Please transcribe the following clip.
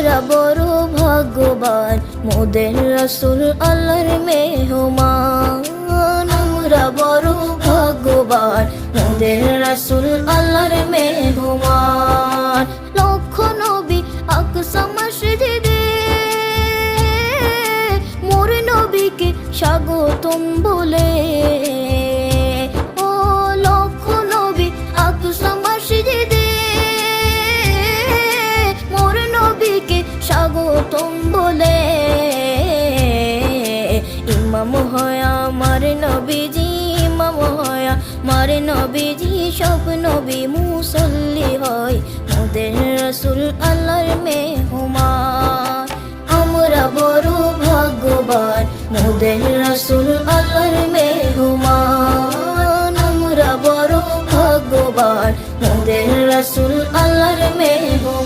আমরা বড় ভাগ্যবান, মোদের রাসূল আল্লাহর মেহমান। আমরা বড় ভাগ্যবান, মোদের রাসূল আল্লাহর মেহমান। লক্ষ নবী আকসা মসজিদে মোর নবীকে স্বাগতম বলে। ও লক্ষ নবী আকসা মসজিদে মোর নবীকে স্বাগতম বলে। ইমাম হয় আমার নবীজি, ইমাম হয় আমার নবীজি, সব নবী মুসল্লি হয় মোদের রাসূল আল্লাহর মেহমান। আমরা বড় ভাগ্যবান, মোদের রাসূল আল্লাহর মেহমান। আমরা বড় ভাগ্যবান, মোদের রাসূল আল্লাহর মেহমান।